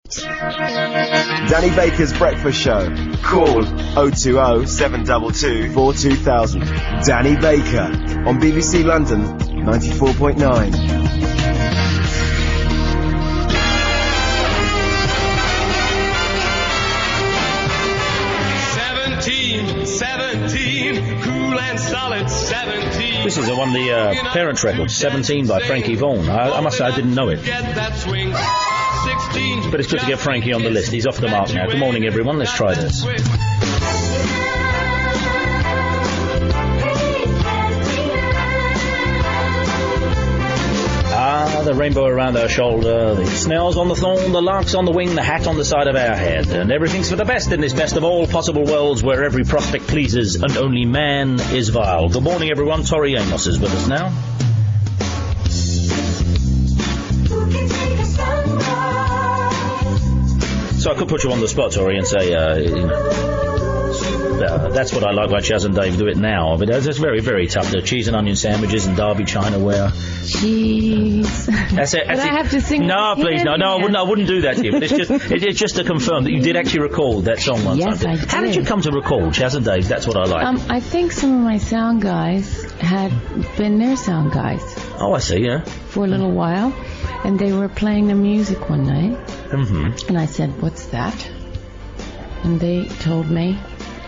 Danny Baker's Breakfast Show. Call 020 722 42000. Danny Baker on BBC London 94.9. 17, cool and solid 17. This is one of the Parents records, 17 by Frankie Vaughan. I must say I didn't know it. Get that swing. 16. But it's good to get Frankie on the list. He's off the mark now. Good morning, everyone. Let's try this. The rainbow around our shoulder, the snails on the thorn, the larks on the wing, the hat on the side of our head. And everything's for the best in this best of all possible worlds where every prospect pleases and only man is vile. Good morning, everyone. Tori Amos is with us now. So I could put you on the spot, Tori, and say, that's what I like about Chaz and Dave. Do it now. But it's very, very tough. The cheese and onion sandwiches and Derby china ware. Cheese. That's it. But I have to sing. No, please, no. I wouldn't do that to you. But it's just to confirm that you did actually record that song once. Yes, I did. How did you come to record Chaz and Dave? That's what I like. I think some of my sound guys had been their sound guys. Oh, I see. Yeah. For a little while, and they were playing the music one night. Mm-hmm. And I said, "What's that?" And they told me.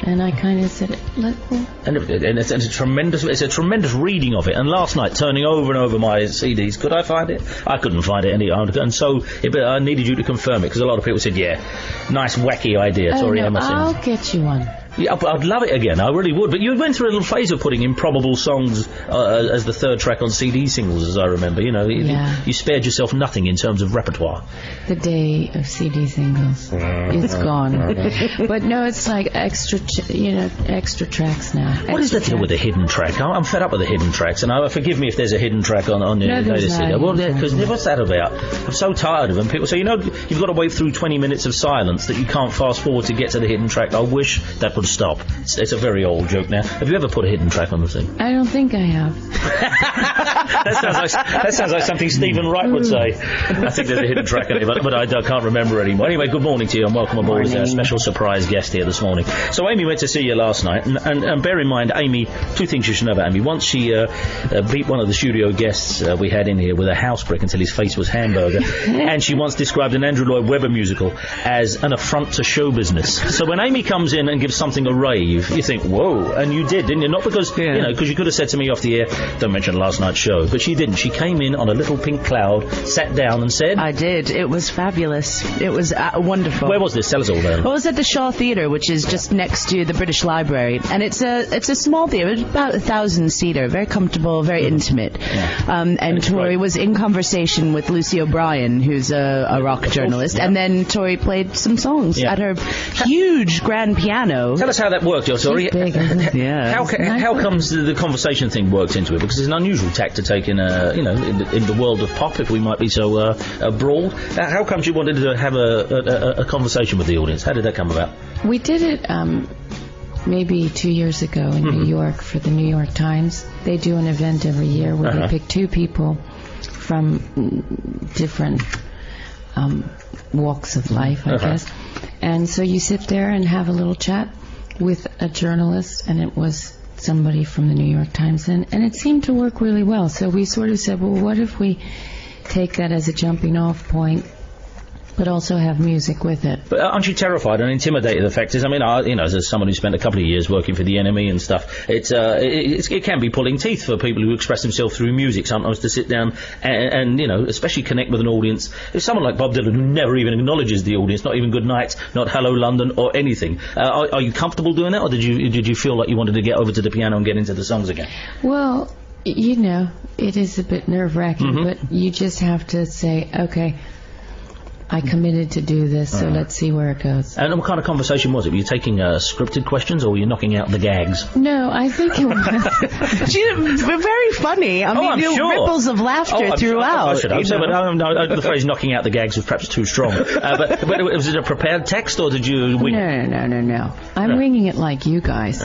And I kind of said, "Let go." And it's a tremendous reading of it. And last night, turning over and over my CDs, could I find it? I couldn't find it and so I needed you to confirm it because a lot of people said, "Yeah, nice wacky idea." Tori Emerson. I'll get you one. Yeah, I'd love it again. I really would. But you went through a little phase of putting improbable songs as the third track on CD singles, as I remember. You know, you spared yourself nothing in terms of repertoire. The day of CD singles, it's gone. But no, it's like extra tracks now. What is the deal with the hidden track? I'm fed up with the hidden tracks, and forgive me if there's a hidden track on the latest CD. Well, because what's that about? I'm so tired of them. People say, you've got to wait through 20 minutes of silence that you can't fast forward to get to the hidden track. I wish that would stop. It's a very old joke now. Have you ever put a hidden track on the thing? I don't think I have. that sounds like something Stephen Wright would say. I think there's a hidden track on it, but I can't remember anymore. Anyway, good morning to you and welcome aboard as our special surprise guest here this morning. So Amy went to see you last night, and bear in mind, Amy, two things you should know about Amy. Once she beat one of the studio guests we had in here with a house brick until his face was hamburger, and she once described an Andrew Lloyd Webber musical as an affront to show business. So when Amy comes in and gives something a rave, you think, whoa, and you did, didn't you? Not because, because you could have said to me off the air, don't mention last night's show, but she didn't. She came in on a little pink cloud, sat down and said... I did. It was fabulous. It was wonderful. Where was this? Tell us all about it. Well, it was at the Shaw Theatre, which is just next to the British Library, and it's a small theatre. It's about 1,000-seater, very comfortable, very intimate. Yeah. And Tori was in conversation with Lucy O'Brien, who's a rock journalist, and then Tori played some songs at her huge grand piano. Tell us how that worked, Tori. Big, isn't it? Yeah. How comes the conversation thing works into it? Because it's an unusual tack to take in the world of pop, if we might be so broad. How comes you wanted to have a conversation with the audience? How did that come about? We did it maybe 2 years ago in New York for the New York Times. They do an event every year where they pick two people from different walks of life, I guess. And so you sit there and have a little chat with a journalist, and it was somebody from the New York Times, and it seemed to work really well. So we sort of said, well, what if we take that as a jumping off point, but also have music with it? But aren't you terrified and intimidated? The fact is, I mean, as someone who spent a couple of years working for the enemy and stuff, it can be pulling teeth for people who express themselves through music sometimes to sit down and especially connect with an audience. If someone like Bob Dylan, who never even acknowledges the audience, not even good night, not hello London or anything, are you comfortable doing that, or did you feel like you wanted to get over to the piano and get into the songs again? Well, it is a bit nerve-wracking, but you just have to say, okay, I committed to do this, so let's see where it goes. And what kind of conversation was it? Were you taking scripted questions, or were you knocking out the gags? No, I think it was... very funny. I mean, I'm sure. Ripples of laughter throughout. I should have said, but the phrase knocking out the gags was perhaps too strong. But was it a prepared text, or did you wing it? No. I'm winging it like you guys.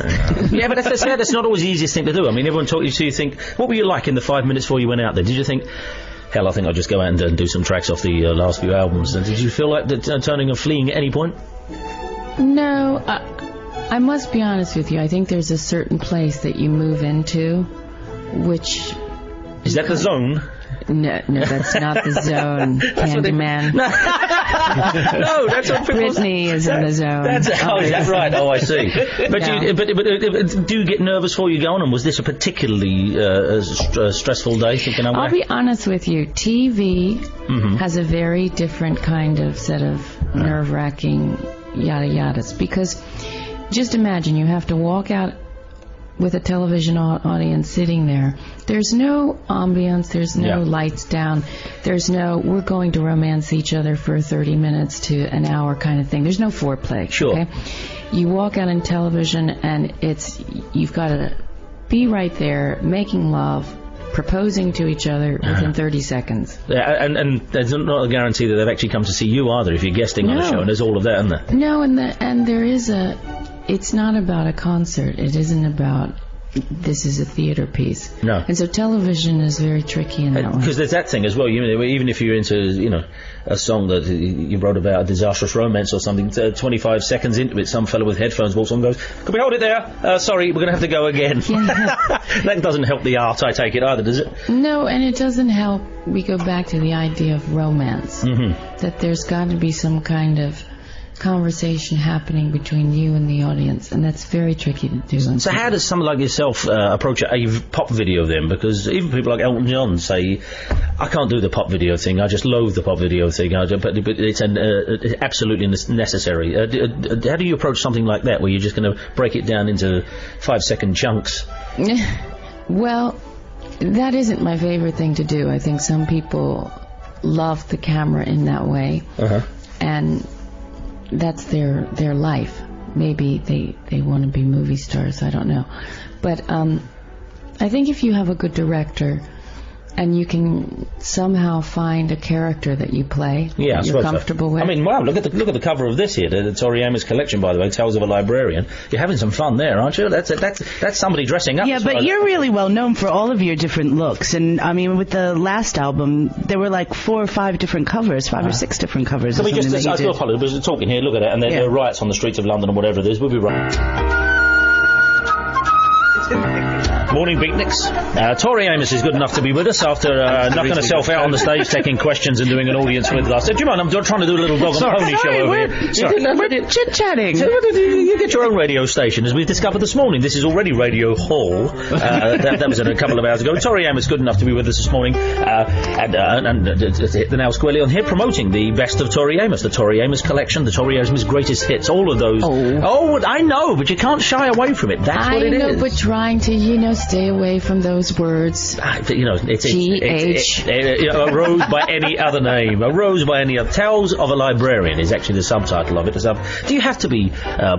Yeah, but that's not always the easiest thing to do. I mean, everyone talks to you, so you think, what were you like in the 5 minutes before you went out there? Did you think... hell, I think I'll just go out and do some tracks off the last few albums. Did you feel like turning and fleeing at any point? No, I must be honest with you. I think there's a certain place that you move into, which... Is that the zone? No, that's not the zone, Candyman. No, that's what people... Britney is in the zone. Is that right? Oh, I see. But, No. but do you get nervous before you go on? And was this a particularly stressful day? Thinking, I'll be honest with you. TV has a very different kind of set of nerve-wracking yada yadas. Because just imagine you have to walk out with a television audience sitting there. There's no ambience, there's no lights down, there's no we're going to romance each other for 30 minutes to an hour kind of thing. There's no foreplay. Sure. Okay? You walk out on television and you've got to be right there making love, proposing to each other within 30 seconds. Yeah, and there's not a guarantee that they've actually come to see you either if you're guesting on a show, and there's all of that, isn't there? No, and there is it's not about a concert. It isn't about this is a theater piece. No. And so television is very tricky in that way. Because there's that thing as well. Even if you're into, a song that you wrote about, a disastrous romance or something, 25 seconds into it, some fellow with headphones walks on and goes, "Can we hold it there? Sorry, we're going to have to go again." Yeah. That doesn't help the art, I take it, either, does it? No, and it doesn't help. We go back to the idea of romance. That there's got to be some kind of conversation happening between you and the audience, and that's very tricky to do. So how does someone like yourself approach a pop video then? Because even people like Elton John say, I can't do the pop video thing, I just loathe the pop video thing, but it's absolutely necessary. How do you approach something like that, where you're just going to break it down into 5-second chunks? Well, that isn't my favorite thing to do. I think some people love the camera in that way, and that's their life. Maybe they want to be movie stars, I don't know. But I think if you have a good director and you can somehow find a character that you play that you're comfortable with. I mean, wow, look at the cover of this here, the Tori Amos collection, by the way, Tales of a Librarian. You're having some fun there, aren't you? That's somebody dressing up. Yeah, but you're really well known for all of your different looks. And, I mean, with the last album, there were like 4 or 5 different covers, 5 or 6 different covers. Can we just, I do apologise, we're talking here, look at it, and there are riots on the streets of London or whatever it is. We'll be right. Morning, beatniks. Tori Amos is good enough to be with us after knocking herself out on the stage, taking questions and doing an audience with us. Do you mind? I'm trying to do a little dog and pony show over here. We're chit-chatting. You get your own radio station, as we've discovered this morning. This is already Radio Hall. That was a couple of hours ago. Tori Amos good enough to be with us this morning, and hit the nail squarely on here, promoting the best of Tori Amos, the Tori Amos collection, the Tori Amos greatest hits, all of those. Oh, I know, but you can't shy away from it. That's what it is. I know, but trying to, stay away from those words. It's G-H. A rose by any other name. A rose by any other. Tales of a Librarian is actually the subtitle of it. Do you have to be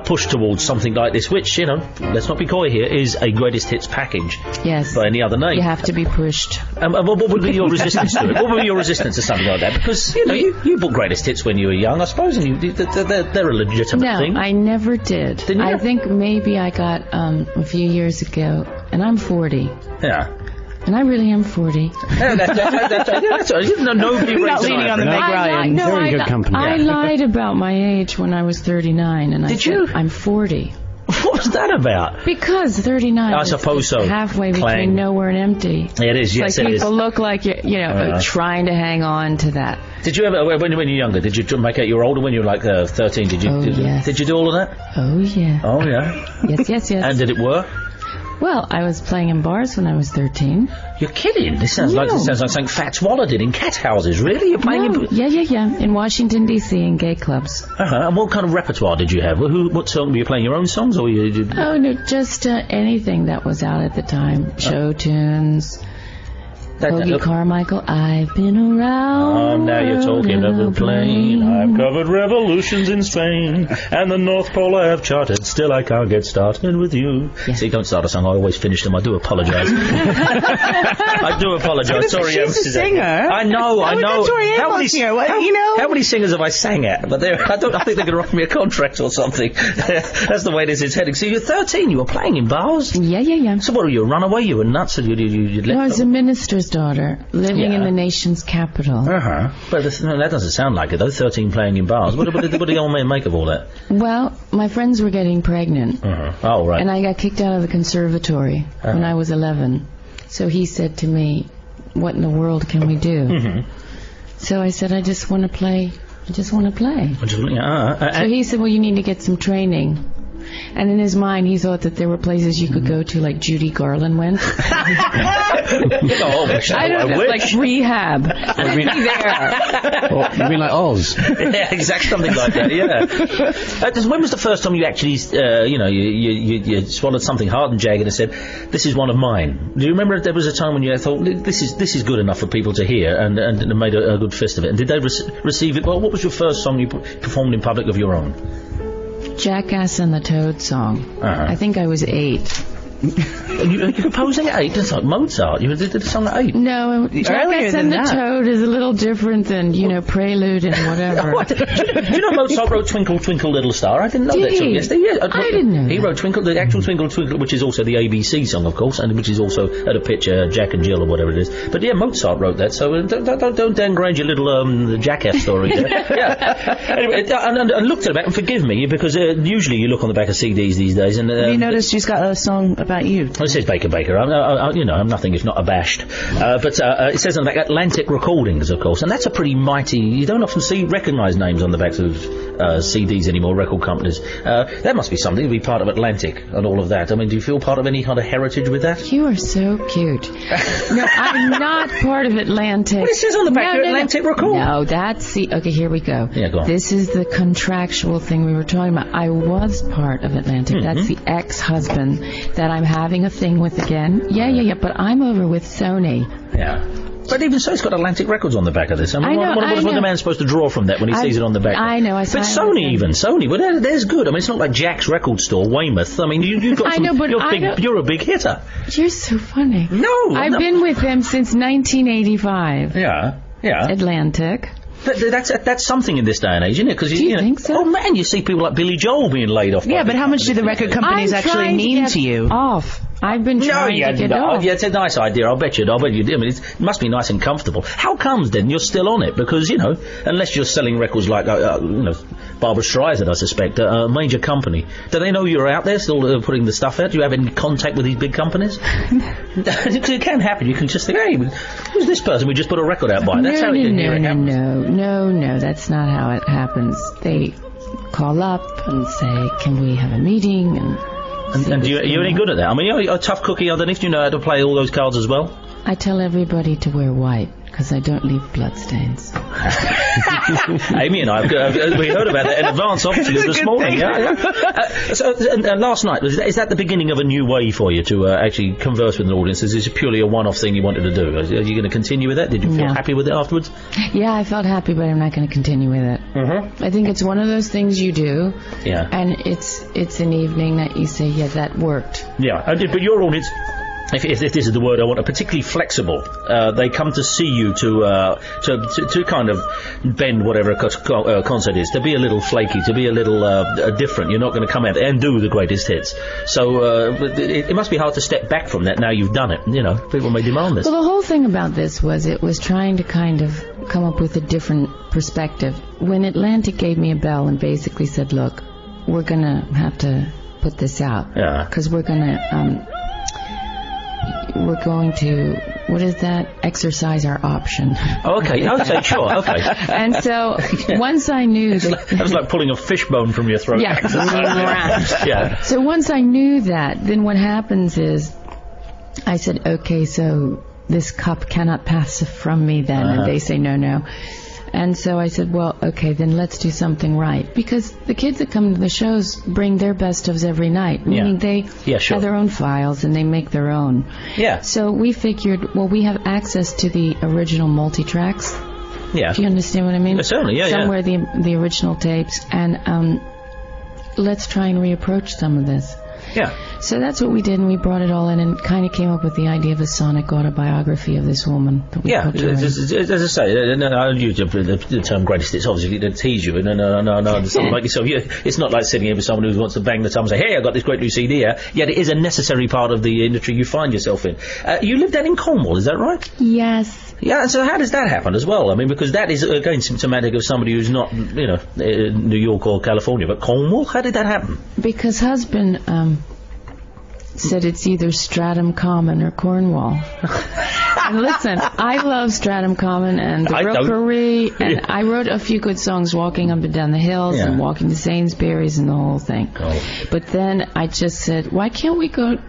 pushed towards something like this, which, let's not be coy here, is a greatest hits package? Yes. By any other name. You have to be pushed. What would be your resistance to it? What would be your resistance to something like that? Because, you bought greatest hits when you were young, I suppose, and they're a legitimate thing. No, I never did. Didn't you? I think maybe I got a few years ago, and I'm 40. Yeah. And I really am 40. Nobody not leaning on the Meg Ryan. Very good company. I lied about my age when I was 39, and I said I'm 40. What was that about? Because 39 I suppose is so. Halfway between nowhere and empty. It is, yes, like it is. People look like you're trying to hang on to that. Did you ever, when you were younger, did you make out you were older when you were like 13? Yes. Did you do all of that? Oh, yeah. Oh, yeah. Yes. And did it work? Well, I was playing in bars when I was 13. You're kidding? This sounds like something Fats Waller did in cat houses. Really? You're playing in... Yeah. In Washington, D.C. in gay clubs. And what kind of repertoire did you have? What song were you playing? Your own songs, or you? Oh no, just anything that was out at the time. Show tunes. Hoagie Carmichael, I've been around. Now you're talking of the plane. I've covered revolutions in Spain, and the North Pole I have charted. Still I can't get started with you. Yeah. See, don't start a song. I always finish them. I do apologise. I do apologise. Sorry, she's a singer. I know. How many singers have I sang at? But I think they're going to offer me a contract or something. That's the way this is heading. So you're 13. You were playing in bars. Yeah. So what were you? A runaway? You were nuts, and you left. No, I was a minister's preacher's daughter, living in the nation's capital. But that doesn't sound like it, though. 13 playing in bars. What did the old man make of all that? Well, my friends were getting pregnant. Oh, right. And I got kicked out of the conservatory when I was 11. So he said to me, what in the world can we do? So I said, I just want to play. So he said, well, you need to get some training. And in his mind, he thought that there were places you could go to, like Judy Garland went. I don't know, like rehab. I'd be there. You mean like Oz? Yeah, exactly, something like that, yeah. When was the first time you actually, you swallowed something hard and jagged and said, this is one of mine? Do you remember there was a time when you thought, this is good enough for people to hear, and made a good fist of it? And did they receive it? Well, what was your first song you performed in public of your own? Jackass and the Toad song. I think I was 8. You composing at 8? That's like Mozart. You did the song at 8. No, Jackass and the Toad is a little different than, Prelude and whatever. Do you know Mozart wrote Twinkle, Twinkle, Little Star? I didn't know that song yesterday. Yeah, I didn't know. He wrote Twinkle, the actual Twinkle, Twinkle, which is also the ABC song, of course, and which is also at a pitch, Jack and Jill or whatever it is. But yeah, Mozart wrote that, so don't downgrade your little Jackass story there. Yeah. Anyway, and looked at the back, and forgive me, because usually you look on the back of CDs these days, and... Have you noticed she's got a song about you? It says Baker. I'm nothing if not abashed. But it says on the back, Atlantic Recordings, of course, and that's a pretty mighty... You don't often recognise names on the backs of CDs anymore, record companies. That must be something to be part of Atlantic and all of that. I mean, do you feel part of any kind of heritage with that? You are so cute. No, I'm not part of Atlantic. Well, it says on the back, Atlantic Recordings. No, that's the... Okay, here we go. Yeah, go on. This is the contractual thing we were talking about. I was part of Atlantic. That's the ex-husband that I'm having a thing with again. Yeah, but I'm over with Sony. Yeah. But even so, it's got Atlantic Records on the back of this. I mean, what is the man supposed to draw from that when he sees it on the back? I know. But Sony, well, there's good. I mean, it's not like Jack's record store, Weymouth. I mean, you've got you're a big hitter. You're so funny. No. I've been with them since 1985. Yeah. Atlantic. That's something in this day and age, isn't it? Because Do you think so? Oh man, you see people like Billy Joel being laid off. Yeah, but how much do the record companies actually mean to you? Off. I've been trying to get off. Yeah, it's a nice idea. I'll bet you do. I mean, it must be nice and comfortable. How comes then you're still on it? Because unless you're selling records like Barbra Streisand, I suspect, a major company. Do they know you're out there still putting the stuff out? Do you have any contact with these big companies? It can happen. You can just think, hey, who's this person? We just put a record out by. That's how it happens. No, that's not how it happens. They call up and say, can we have a meeting? And are you any good at that? I mean, you're a tough cookie underneath. Do you know how to play all those cards as well? I tell everybody to wear white, because I don't leave bloodstains. Amy and I, we heard about that in advance, obviously, this morning. Yeah. And last night, is that the beginning of a new way for you to actually converse with an audience? Is this purely a one-off thing you wanted to do? Are you going to continue with that? Did you feel happy with it afterwards? Yeah, I felt happy, but I'm not going to continue with it. I think it's one of those things you do, and it's an evening that you say, yeah, that worked. Yeah, but your audience... If this is the word I want, are particularly flexible. They come to see you to kind of bend whatever a concert is, to be a little flaky, to be a little different. You're not going to come out and do the greatest hits. So it must be hard to step back from that now you've done it. People may demand this. Well, the whole thing about this was it was trying to kind of come up with a different perspective. When Atlantic gave me a bell and basically said, look, we're going to have to put this out. Yeah. Because we're going to, what is that? Exercise our option. Okay, sure, okay. And so, once I knew that was like pulling a fishbone from your throat. Yeah. Yeah. So once I knew that, then what happens is, I said, okay, so this cup cannot pass from me then, and they say no. And so I said, well, okay, then let's do something right. Because the kids that come to the shows bring their best ofs every night. Meaning they have their own files and they make their own. Yeah. So we figured, well, we have access to the original multi-tracks. Yeah. Do you understand what I mean? Certainly, yeah. Somewhere the original tapes. And let's try and reapproach some of this. Yeah. So that's what we did, and we brought it all in and kind of came up with the idea of a sonic autobiography of this woman that we put her in. As I say, I use the term greatest hits obviously to tease you, no, something like yourself. It's not like sitting here with someone who wants to bang the drum and say, hey, I've got this great new CD here, yet it is a necessary part of the industry you find yourself in. You live down in Cornwall, is that right? Yes. Yeah, and so how does that happen as well? I mean, because that is, again, symptomatic of somebody who's not, New York or California, but Cornwall? How did that happen? Because husband said it's either Stratham Common or Cornwall. And listen, I love Stratham Common and the Rookery, and I wrote a few good songs walking up and down the hills and walking to Sainsbury's and the whole thing. Oh. But then I just said, why can't we go,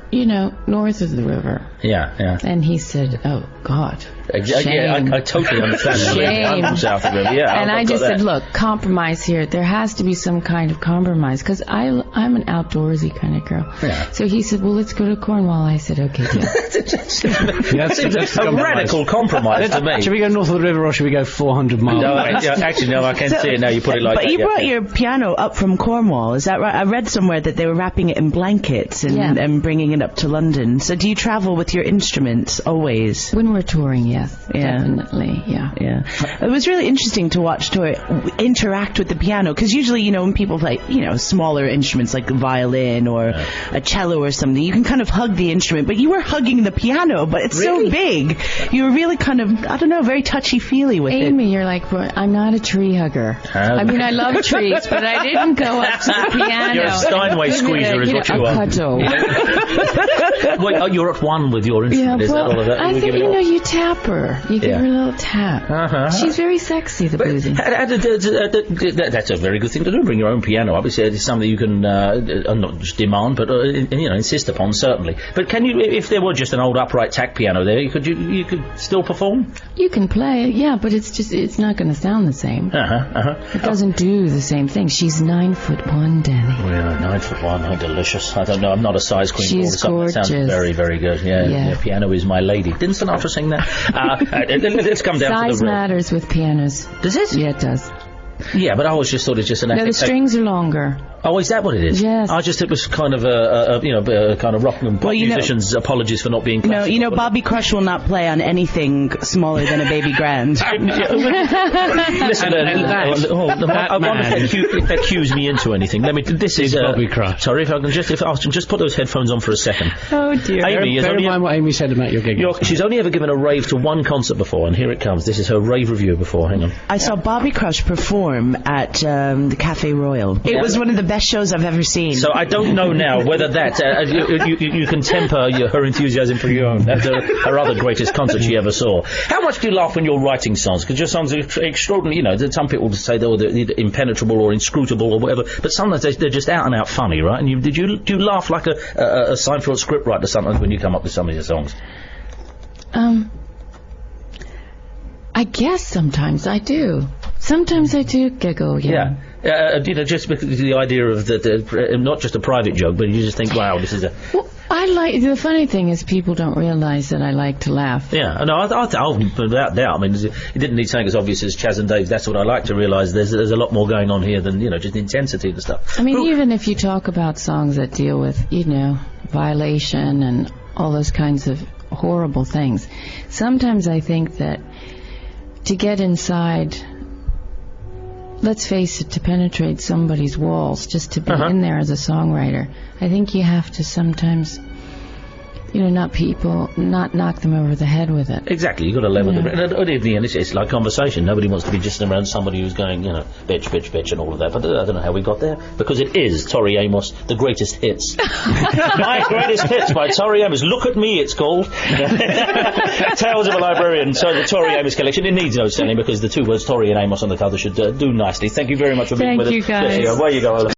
north of the river? Yeah. And he said, oh, God. Exactly. Yeah, I totally understand that. Shame. I'm from south of the river. Yeah, and I just said, look, compromise here. There has to be some kind of compromise, because I'm an outdoorsy kind of girl. Yeah. So he said, well, let's go to Cornwall. I said, okay, yeah. That's a radical compromise to me. Should we go north of the river or should we go 400 miles? No, actually, I can see it now. You put it like but that. But you brought your piano up from Cornwall, is that right? I read somewhere that they were wrapping it in blankets and bringing it up to London. So do you travel with your instruments always? When we're touring, yes. Definitely, yeah. It was really interesting to watch Tori interact with the piano, because usually, when people play, smaller instruments like a violin or a cello or something, you can kind of hug the instrument, but you were hugging the piano, but it's so big. You were really kind of, I don't know, very touchy-feely with it. Amy, you're like, I'm not a tree hugger. I mean, I love trees, but I didn't go up to the piano. You're a Steinway squeezer is what you are. Cudgel. Well, you're at one with your instrument, is that all of that? I think, you tap her. You give her a little tap. She's very sexy, the boozy. That's a very good thing to do, bring your own piano up. It's something you can not just demand, but insist upon, certainly. But can you, if there were just an old upright tack piano there, you could still perform? You can play it, yeah, but it's not going to sound the same. It doesn't do the same thing. She's 9'1", Danny. Well, 9'1", how delicious. I don't know, I'm not a size queen. She's gorgeous. That sounds very, very good. Yeah, piano is my lady. Didn't Sinatra sing that? Let's come down to the size matters with pianos. Does it? Yeah, it does. Yeah, but I always just thought it's just an... No, the strings are longer. Oh, is that what it is? Yes. I just, it was kind of a kind of rock and pop musicians' apologies for not being classical. No, Bobby Crush will not play on anything smaller than a baby grand. Listen, I wonder if that cues me into anything. This is Bobby Crush. Sorry, if I can just put those headphones on for a second. Oh dear. Amy, bear in mind what Amy said about your gig. She's only ever given a rave to one concert before, and here it comes. This is her rave review before. Hang on. I saw Bobby Crush perform at the Cafe Royal. It was one of the best shows I've ever seen. So I don't know now whether that you can temper her enthusiasm for your own. That's her other greatest concert she ever saw. How much do you laugh when you're writing songs? Because your songs are extraordinary. Some people say they're either impenetrable or inscrutable or whatever, but sometimes they're just out and out funny, right? And do you laugh like a Seinfeld scriptwriter sometimes when you come up with some of your songs? I guess sometimes I do. Sometimes I do giggle, yeah. Just because the idea of not just a private joke, but you just think, wow, this is a... Well, the funny thing is people don't realize that I like to laugh. Yeah, no, without doubt. I mean, it didn't need saying as obvious as Chaz and Dave. That's what I like to realise. There's a lot more going on here than, just intensity and stuff. I mean, even if you talk about songs that deal with, violation and all those kinds of horrible things, sometimes I think that to get inside... Let's face it, to penetrate somebody's walls, just to be in there as a songwriter, I think you have to sometimes, not knock them over the head with it. Exactly, you've got to level them. And at the end, it's like conversation. Nobody wants to be just around somebody who's going, bitch, and all of that. But I don't know how we got there. Because it is Tori Amos, the greatest hits. My greatest hits by Tori Amos. Look at me, it's called. Tales of a Librarian. So the Tori Amos collection. It needs no selling because the two words Tori and Amos on the cover should do nicely. Thank you very much for being with us. Thank you, guys. Away you go.